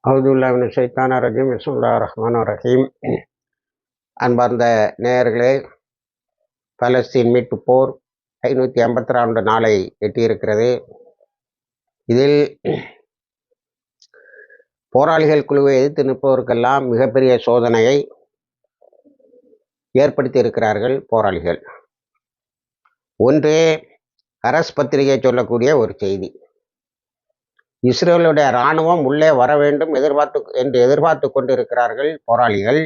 அவுதுல்லாஹி மினஷ் ஷைத்தானிர் ரஜீம். பிஸ்மில்லாஹிர் ரஹ்மானிர் ரஹீம். அன்பார்ந்த நேயர்களே, பலஸ்தீன் மீட்பு போர் 552 நாளை எட்டியிருக்கிறது. இதில் போராளிகள் குழுவை எதிர்த்து நிற்பவருக்கெல்லாம் மிகப்பெரிய சோதனையை ஏற்படுத்தி இருக்கிறார்கள் போராளிகள். ஒன்றே அரஸ் பத்திரிகை சொல்லக்கூடிய ஒரு செய்தி, இஸ்ரேலுடைய இராணுவம் உள்ளே வர வேண்டும் எதிர்பார்த்து கொண்டிருக்கிறார்கள் போராளிகள்.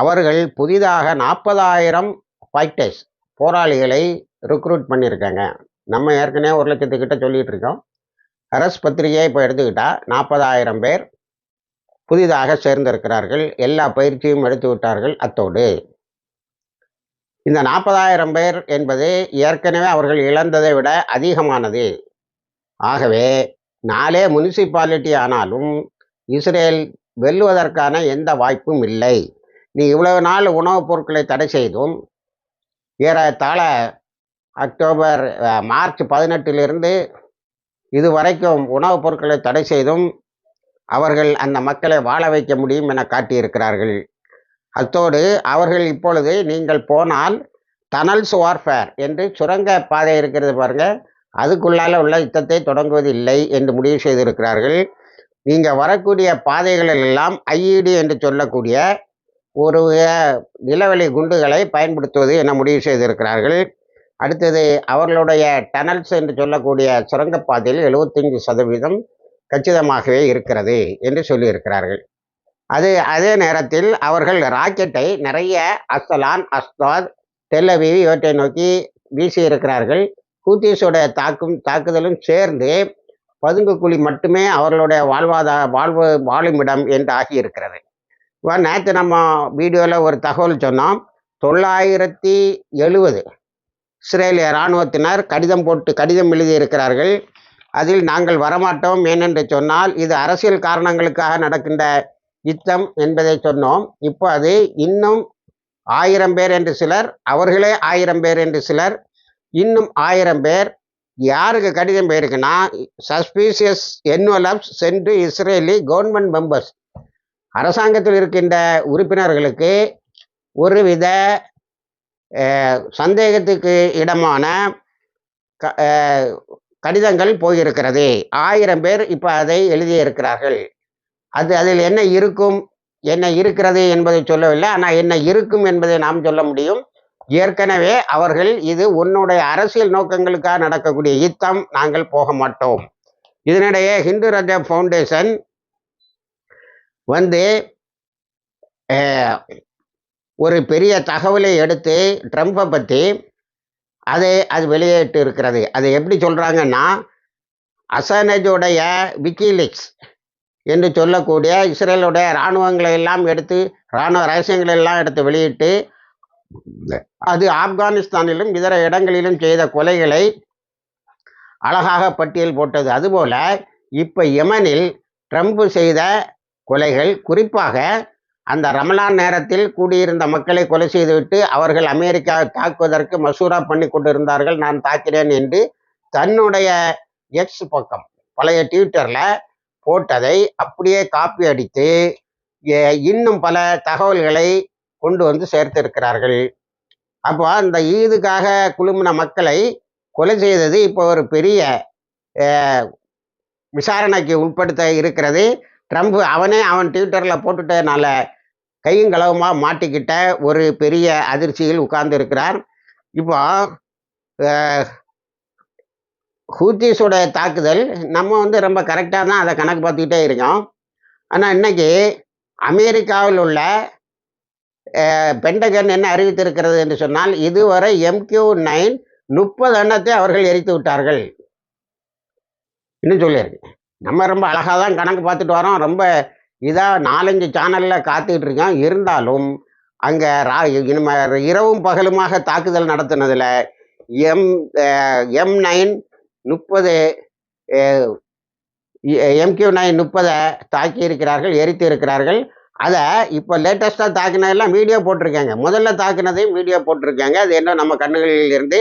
அவர்கள் புதிதாக 40,000 ஃபைட்டர்ஸ் போராளிகளை ரிக்ரூட் பண்ணியிருக்காங்க. நம்ம ஏற்கனவே 1,00,000 கிட்ட சொல்லிட்டு இருக்கோம். அரஸ் பத்திரிகையை இப்போ எடுத்துக்கிட்டா 40,000 பேர் புதிதாக சேர்ந்திருக்கிறார்கள். எல்லா பயிற்சியும் எடுத்து விட்டார்கள். அத்தோடு இந்த 40,000 பேர் என்பது ஏற்கனவே அவர்கள் இழந்ததை விட அதிகமானது. ஆகவே 4 முனிசிபாலிட்டி ஆனாலும் இஸ்ரேல் வெல்லுவதற்கான எந்த வாய்ப்பும் இல்லை. நீ இவ்வளவு நாள் உணவுப் பொருட்களை தடை செய்தும், ஏறத்தாழ மார்ச் 18 இதுவரைக்கும் உணவுப் பொருட்களை தடை செய்தும் அவர்கள் அந்த மக்களை வாழ வைக்க முடியும் என காட்டியிருக்கிறார்கள். அத்தோடு அவர்கள் இப்பொழுது நீங்கள் போனால் டனல்ஸ் வார்ஃபேர் என்று சுரங்க பாதை இருக்கிறது பாருங்க, அதுக்குள்ளால உள்ள யுத்தத்தை தொடங்குவது இல்லை என்று முடிவு செய்திருக்கிறார்கள். நீங்கள் வரக்கூடிய பாதைகளில் எல்லாம் ஐஇடி என்று சொல்லக்கூடிய ஒரு நிலவெளி குண்டுகளை பயன்படுத்துவது என முடிவு செய்திருக்கிறார்கள். அடுத்தது அவர்களுடைய டனல்ஸ் என்று சொல்லக்கூடிய சுரங்கப்பாதையில் 75% கச்சிதமாகவே இருக்கிறது என்று சொல்லியிருக்கிறார்கள். அதே நேரத்தில் அவர்கள் ராக்கெட்டை நிறைய அஸ்கலான், அஸ்தாத், டெல் அவீவ் இவற்றை நோக்கி வீசியிருக்கிறார்கள். ஹூத்திஸுடைய தாக்குதலும் சேர்ந்து பதுங்குக்குழி மட்டுமே அவர்களுடைய வாழுமிடம் என்று ஆகியிருக்கிறது. நேற்று நம்ம வீடியோவில் ஒரு தகவல் சொன்னோம். 970 இஸ்ரேலிய இராணுவத்தினர் கடிதம் எழுதியிருக்கிறார்கள். அதில் நாங்கள் வரமாட்டோம், ஏனென்று சொன்னால் இது அரசியல் காரணங்களுக்காக நடக்கின்ற யுத்தம் என்பதை சொன்னோம். இப்போ அது இன்னும் 1000 பேர் என்று சிலர், அவர்களே 1000 பேர் என்று சிலர், இன்னும் 1000 பேர். யாருக்கு கடிதம் போயிருக்குன்னா, suspicious envelopes sent to Israeli government members, அரசாங்கத்தில் இருக்கின்ற உறுப்பினர்களுக்கு ஒருவித சந்தேகத்துக்கு இடமான கடிதங்கள் போயிருக்கிறது. 1000 பேர் இப்போ அதை எழுதியிருக்கிறார்கள். அதில் என்ன இருக்கிறது என்பதை சொல்லவில்லை, ஆனால் என்ன இருக்கும் என்பதை நாம் சொல்ல முடியும். ஏற்கனவே அவர்கள் இது உன்னுடைய அரசியல் நோக்கங்களுக்காக நடக்கக்கூடிய யுத்தம், நாங்கள் போக மாட்டோம். இதனிடையே ஹிந்து ரஜப் ஃபவுண்டேஷன் ஒரு பெரிய தகவலை எடுத்து ட்ரம்பை பற்றி அது வெளியிட்டு இருக்கிறது. அதை எப்படி சொல்கிறாங்கன்னா, அசானேஜோடைய விக்கிலீக்ஸ் என்று சொல்லக்கூடிய இஸ்ரேலுடைய இராணுவ ரகசியங்களை எல்லாம் எடுத்து வெளியிட்டு, அது ஆப்கானிஸ்தானிலும் இதர இடங்களிலும் செய்த கொலைகளை அழகாக பட்டியல் போட்டது. அதுபோல இப்போ யெமனில் ட்ரம்ப் செய்த கொலைகள், குறிப்பாக அந்த ரமலான் நேரத்தில் கூடியிருந்த மக்களை கொலை செய்துவிட்டு அவர்கள் அமெரிக்காவை தாக்குவதற்கு மசூரா பண்ணி கொண்டிருந்தார்கள், நான் தாக்கிறேன் என்று தன்னுடைய எக்ஸ் பக்கம் பழைய ட்விட்டரில் போட்டதை அப்படியே காப்பி அடித்து இன்னும் பல தகவல்களை கொண்டு வந்து சேர்த்திருக்கிறார்கள். அப்போ அந்த ஈதுக்காக குழுமின மக்களை கொலை செய்தது இப்போ ஒரு பெரிய விசாரணைக்கு உட்படுத்த இருக்கிறது. ட்ரம்ப் அவன் ட்விட்டரில் போட்டுட்டதுனால கையும் களவுமாக மாட்டிக்கிட்ட ஒரு பெரிய அதிர்ச்சியில் உட்கார்ந்து இருக்கிறார். இப்போ ஹூத்திஸோடைய தாக்குதல் நம்ம ரொம்ப கரெக்டாக தான் அதை கணக்கு பார்த்துக்கிட்டே இருக்கோம். ஆனால் இன்னைக்கு அமெரிக்காவில் உள்ள பென்டகன் என்ன அறிவித்திருக்கிறது என்று சொன்னால், இதுவரை MQ-9 30 எண்ணத்தை அவர்கள் எரித்து விட்டார்கள் இன்னும் சொல்லியிருக்கு. நம்ம ரொம்ப அழகாக தான் கணக்கு பார்த்துட்டு வரோம். ரொம்ப இதாக 4-5 சேனலில் காத்துக்கிட்டு இருக்கோம். இருந்தாலும் அங்கே இரவும் பகலுமாக தாக்குதல் நடத்தினதில் M9 30 MQ-9 30 தாக்கி இருக்கிறார்கள், எரித்து இருக்கிறார்கள். அதை இப்போ லேட்டஸ்ட்டாக தாக்கினதெல்லாம் வீடியோ போட்டிருக்காங்க. முதல்ல தாக்கினதையும் வீடியோ போட்டிருக்காங்க. அது என்ன நம்ம கண்ணுகளில் இருந்து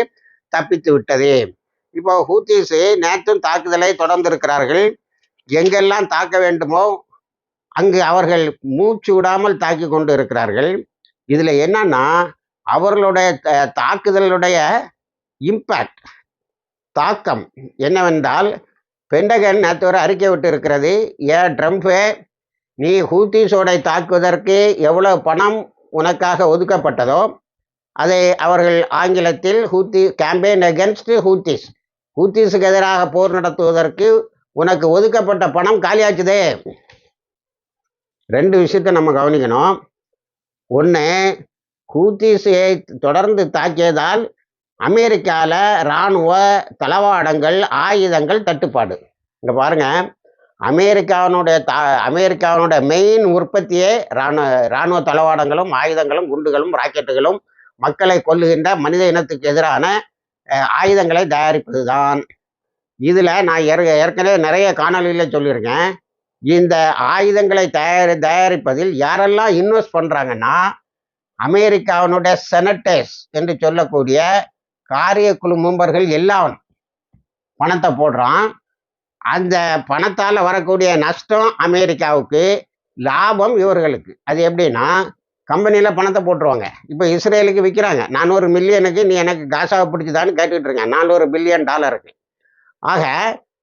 தப்பித்து விட்டது. இப்போ ஹூத்திஸ் நேற்றும் தாக்குதலை தொடர்ந்திருக்கிறார்கள். எங்கெல்லாம் தாக்க வேண்டுமோ அங்கு அவர்கள் மூச்சு விடாமல் தாக்கி கொண்டு இருக்கிறார்கள். இதுல என்னன்னா அவர்களுடைய தாக்குதலுடைய இம்பேக்ட், தாக்கம் என்னவென்றால், பென்டகன் நேற்று ஒரு அறிக்கை விட்டு இருக்கிறது. ட்ரம்ப்பே, நீ ஹூத்திஸோட தாக்குவதற்கு எவ்வளவு பணம் உனக்காக ஒதுக்கப்பட்டதோ அதை அவர்கள் ஆங்கிலத்தில் ஹூத்தி கேம்பெயின் அகென்ஸ்ட் ஹூத்திஸ், ஹூத்திஸுக்கு எதிராக போர் நடத்துவதற்கு உனக்கு ஒதுக்கப்பட்ட பணம் காலியாச்சுதே. ரெண்டு விஷயத்தை நம்ம கவனிக்கணும். ஒன்று, ஹூத்திஸை தொடர்ந்து தாக்கியதால் அமெரிக்காவில் இராணுவ தளவாடங்கள் ஆயுதங்கள் தட்டுப்பாடு. இங்கே பாருங்க, அமெரிக்காவினுடைய மெயின் உற்பத்தியே இராணுவ தளவாடங்களும் ஆயுதங்களும் குண்டுகளும் ராக்கெட்டுகளும் மக்களை கொல்லுகின்ற மனித இனத்துக்கு எதிரான ஆயுதங்களை தயாரிப்பது தான். இதில் நான் ஏற்கனவே நிறைய காணொலியில் சொல்லியிருக்கேன். இந்த ஆயுதங்களை தயாரிப்பதில் யாரெல்லாம் இன்வெஸ்ட் பண்ணுறாங்கன்னா, அமெரிக்காவினுடைய செனட்டர்ஸ் என்று சொல்லக்கூடிய காரிய குழு மெம்பர்கள் எல்லாம் பணத்தை போடுறான். அந்த பணத்தால் வரக்கூடிய நஷ்டம் அமெரிக்காவுக்கு, லாபம் இவர்களுக்கு. அது எப்படின்னா, கம்பெனியில் பணத்தை போட்டுருவாங்க. இப்போ இஸ்ரேலுக்கு விற்கிறாங்க. 400 மில்லியனுக்கு நீ எனக்கு காசாவை பிடிச்சிதான்னு கேட்டுக்கிட்டு இருக்கேன். 400 பில்லியன் டாலருக்கு. ஆக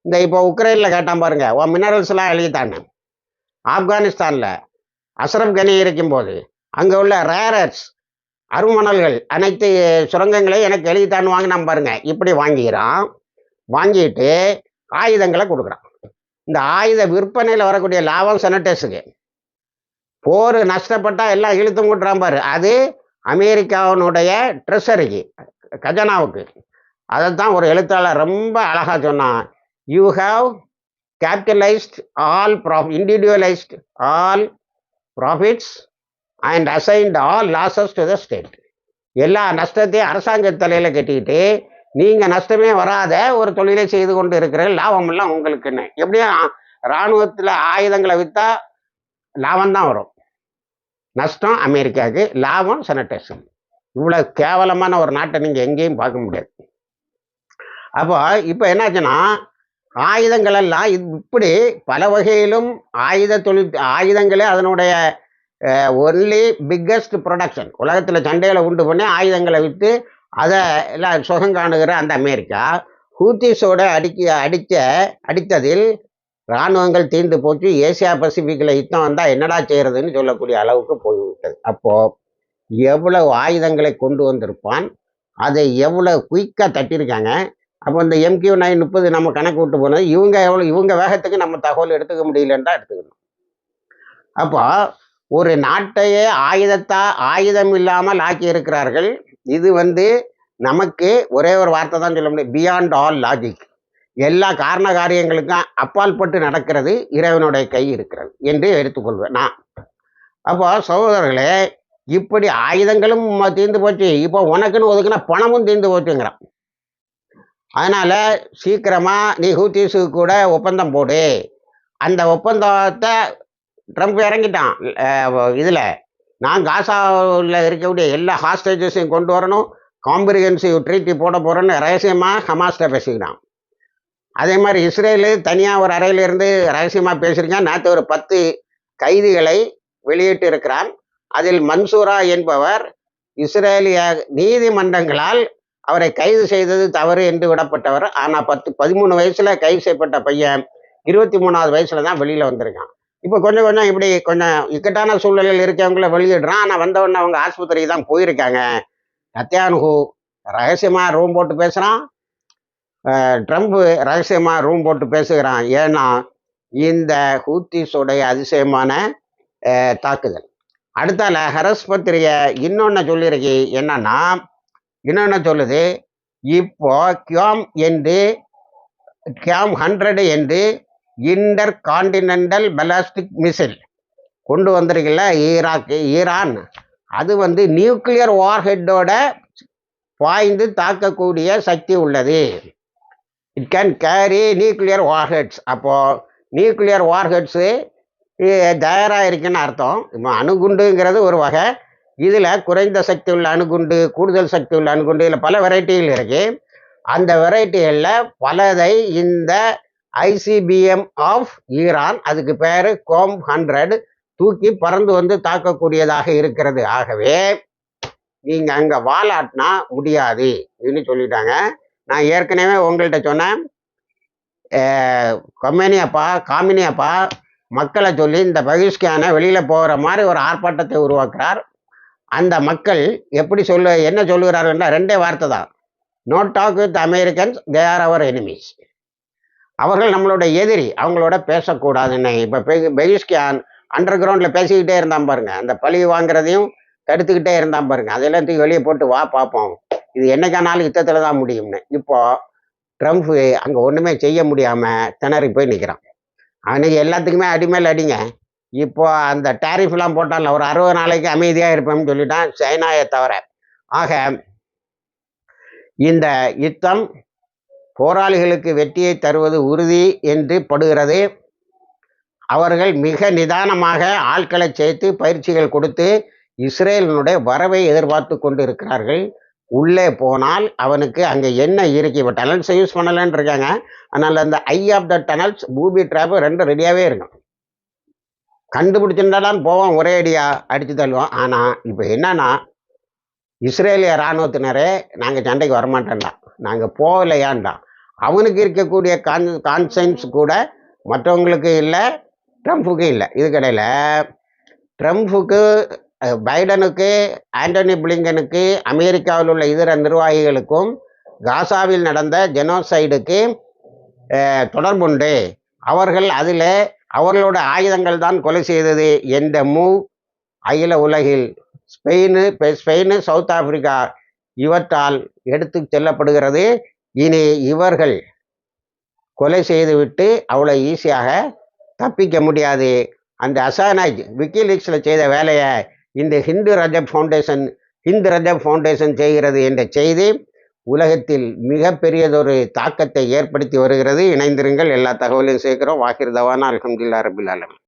இந்த இப்போ உக்ரைனில் கேட்டான் பாருங்க, உன் மினரல்ஸ்லாம் எழுதித்தான்னு. ஆப்கானிஸ்தானில் அஷ்ரப் கனி இருக்கும்போது அங்கே உள்ள ரேரர்ஸ் அருமணல்கள் அனைத்து சுரங்கங்களையும் எனக்கு எழுதித்தான்னு வாங்கினான் பாருங்க. இப்படி வாங்கிக்கிறான். வாங்கிட்டு ஆயுதங்களை கொடுக்குறான். இந்த ஆயுத விற்பனையில் வரக்கூடிய லாபம் செனட்டர்ஸுக்கு. போர் நஷ்டப்பட்டா எல்லாம் இழுத்து மூட்டுறான் பாரு, அது அமெரிக்காவினுடைய ட்ரெஷரிக்கு, கஜனாவுக்கு. அதைத்தான் ஒரு எழுத்தாளர் ரொம்ப அழகா சொன்னான். You have capitalised all individualised all profits and assigned all losses to the state. எல்லா நஷ்டத்தையும் அரசாங்க தலையில் கட்டிக்கிட்டு நீங்கள் நஷ்டமே வராத ஒரு தொழிலை செய்து கொண்டு இருக்கிற லாபம் எல்லாம் உங்களுக்குன்னு. எப்படியும் இராணுவத்தில் ஆயுதங்களை விற்றா லாபம் தான் வரும். நஷ்டம் அமெரிக்காவுக்கு, லாபம் செனட்டர்ஸ். இவ்வளோ கேவலமான ஒரு நாட்டை நீங்கள் எங்கேயும் பார்க்க முடியாது. அப்போ இப்போ என்னாச்சுன்னா, ஆயுதங்கள் எல்லாம் இப்படி பல வகையிலும் ஆயுதங்களே அதனுடைய ஒன்லி பிக்கஸ்ட் ப்ரொடக்ஷன். உலகத்தில் சண்டைகளை உண்டு பண்ணி ஆயுதங்களை விற்று அதை எல்லாம் சுகம் காணுகிற அந்த அமெரிக்கா, ஹூத்திஸோட அடித்ததில் இராணுவங்கள் தீர்ந்து போச்சு. ஏசியா பசிபிக்கில் யுத்தம் வந்தால் என்னடா செய்யறதுன்னு சொல்லக்கூடிய அளவுக்கு போய்விட்டது. அப்போது எவ்வளவு ஆயுதங்களை கொண்டு வந்திருப்பான், அதை எவ்வளோ குயிக்காக தட்டியிருக்காங்க. அப்போ இந்த MQ-9 30 நம்ம கணக்கு விட்டு போனது, இவங்க வேகத்துக்கு நம்ம தகவல் எடுத்துக்க முடியலன்னு தான் எடுத்துக்கணும். அப்போ ஒரு நாட்டையே ஆயுதம் இல்லாமல் ஆக்கி இருக்கிறார்கள். இது நமக்கு ஒரே ஒரு வார்த்தை தான் சொல்ல முடியும், பியாண்ட் ஆல் லாஜிக். எல்லா காரண காரியங்களுக்கும் அப்பாற்பட்டு நடக்கிறது இறைவனுடைய கை இருக்கிறது என்று எடுத்துக்கொள்வேன் நான். அப்போ சகோதரர்களே, இப்படி ஆயுதங்களும் தீர்ந்து போச்சு, இப்போ உனக்குன்னு ஒதுக்குனா பணமும் தீர்ந்து போச்சுங்கிறான். அதனால சீக்கிரமா நீ ஹூத்திஸுக்கு கூட ஒப்பந்தம் போடு. அந்த ஒப்பந்தத்தை ட்ரம்ப் இறங்கிட்டான். இதில் நான் காசாவில் இருக்கக்கூடிய எல்லா ஹாஸ்டேஜஸையும் கொண்டு வரணும், காம்ப்ரிஹென்சிவ் ட்ரீட்டி போட போகிறேன்னு ரகசியமாக ஹமாஸ்ட பேசிக்கிறான். அதே மாதிரி இஸ்ரேலு தனியாக ஒரு அறையிலிருந்து ரகசியமாக பேசியிருக்கான். நேற்று ஒரு 10 கைதிகளை வெளியிட்டு இருக்கிறான். அதில் மன்சூரா என்பவர் இஸ்ரேலிய நீதிமன்றங்களால் அவரை கைது செய்தது தவறு என்று விடப்பட்டவர். ஆனால் 13 வயசுல கைது செய்யப்பட்ட பையன் 23வது வயசுல தான் வெளியில் வந்திருக்கான். இப்போ கொஞ்சம் இப்படி கொஞ்சம் இக்கட்டான சூழ்நிலையில் இருக்கவங்கள வெளியிடுறான். ஆனால் வந்தவொடனே அவங்க ஆஸ்பத்திரிக்கு தான் போயிருக்காங்க. நெத்தன்யாஹூ ரகசியமாக ரூம் போட்டு பேசுகிறான், ட்ரம்ப் ரகசியமாக ரூம் போட்டு பேசுகிறான். ஏன்னா இந்த ஹூத்திஸோடைய அதிசயமான தாக்குதல். அடுத்தால ஹரஸ் பத்திரிகை இன்னொன்று சொல்லியிருக்கு. இன்னொன்று சொல்லுது, இப்போ கியாம் 100 என்று இன்டர் கான்டினென்டல் பலாஸ்டிக் மிசைல் கொண்டு வந்திருக்குல்ல ஈரான், அது நியூக்ளியர் வார்ஹெட்டோட பாய்ந்து தாக்கக்கூடிய சக்தி உள்ளது. It can carry nuclear warheads. அப்போது நியூக்ளியர் வார்ஹெட்ஸு தயாராக இருக்குன்னு அர்த்தம். இப்போ அணுகுண்டுங்கிறது ஒரு வகை. இதில் குறைந்த சக்தி உள்ள அணுகுண்டு, கூடுதல் சக்தி உள்ள அணுகுண்டு, இதில் பல வெரைட்டிகள் இருக்குது. அந்த வெரைட்டிகளில் பலதை இந்த ஐசிபிஎம் ஆஃப் ஈரான், அதுக்கு பேர் கோம் 100, தூக்கி பறந்து வந்து தாக்கக்கூடியதாக இருக்கிறது. ஆகவே நீங்க அங்க வாலாட்டினா முடியாது அப்படின்னு சொல்லிட்டாங்க. நான் ஏற்கனவே உங்கள்கிட்ட சொன்னேன், காமினியப்பா மக்களை சொல்லி இந்த பகிஷ்கானை வெளியில போகிற மாதிரி ஒரு ஆர்ப்பாட்டத்தை உருவாக்குறார். அந்த மக்கள் எப்படி என்ன சொல்லுகிறார்கள்? 2 வார்த்தை தான், no talk with Americans, they are our enemies. அவர்கள் நம்மளோட எதிரி, அவங்களோட பேசக்கூடாதுன்னு. இப்போ பெகிஷ்கான் அண்டர் கிரவுண்டில் பேசிக்கிட்டே இருந்தான் பாருங்க, அந்த பழி வாங்குறதையும் தடுத்துக்கிட்டே இருந்தான் பாருங்க, அதெல்லாம் தூக்கி வெளியே போட்டு வா பார்ப்போம், இது என்னைக்கானாலும் யுத்தத்தில் தான் முடியும்னு. இப்போ ட்ரம்ப் அங்கே ஒன்றுமே செய்ய முடியாமல் திணறி போய் நிற்கிறான். அன்னைக்கு எல்லாத்துக்குமே அடிமேல் அடிங்க. இப்போ அந்த டேரிஃப்லாம் போட்டால் ஒரு 60 நாளைக்கு அமைதியாக இருப்பேன்னு சொல்லிட்டான், சைனாயை தவிர. ஆக இந்த யுத்தம் போராளிகளுக்கு வெற்றியை தருவது உறுதி என்று படுகிறது. அவர்கள் மிக நிதானமாக ஆட்களை சேர்த்து பயிற்சிகள் கொடுத்து இஸ்ரேலினுடைய வரவை எதிர்பார்த்து கொண்டு இருக்கிறார்கள். உள்ளே போனால் அவனுக்கு அங்கே என்ன இருக்கு, இப்போ டனல்ஸை யூஸ் பண்ணலன்னு இருக்காங்க. அதனால் அந்த eye of the tunnels, booby trap 2 ரெடியாகவே இருக்கும். கண்டுபிடிச்சிருந்தாலும் போவோம், ஒரே அடியாக அடித்து தள்ளுவோம். ஆனால் இப்போ என்னன்னா, இஸ்ரேலிய இராணுவத்தினரே நாங்கள் சண்டைக்கு வரமாட்டேன்டா, நாங்கள் போகலையான்டா. அவனுக்கு இருக்கக்கூடிய கான்சென்ஸ் கூட மற்றவங்களுக்கு இல்லை, ட்ரம்ப்புக்கு இல்லை. இதுக்கிடையில் ட்ரம்ப்புக்கு, பைடனுக்கு, ஆண்டனி பிளிங்கனுக்கு, அமெரிக்காவில் உள்ள இதர நிர்வாகிகளுக்கும் காசாவில் நடந்த ஜெனோசைடுக்கு தொடர்புண்டு. அவர்கள் அதில் அவர்களோட ஆயுதங்கள் தான் கொலை செய்தது என்ற மூவ் அகில உலகில் ஸ்பெயின், சவுத் ஆப்பிரிக்கா இவற்றால் எடுத்து செல்லப்படுகிறது. இனி இவர்கள் கொலை செய்துவிட்டு அவ்வளோ ஈஸியாக தப்பிக்க முடியாது. அந்த அசானாஜ் விக்கிலீக்ஸில் செய்த வேலையை இந்த ஹிந்து ரஜப் ஃபவுண்டேஷன் செய்கிறது என்ற செய்தி உலகத்தில் மிகப்பெரியதொரு தாக்கத்தை ஏற்படுத்தி வருகிறது. இணைந்திருங்கள், எல்லா தகவலையும் சேர்க்கிறோம். வாஹிர் தவானா, அல்ஹம்துலில்லாஹி ரப்பில் ஆலமீன்.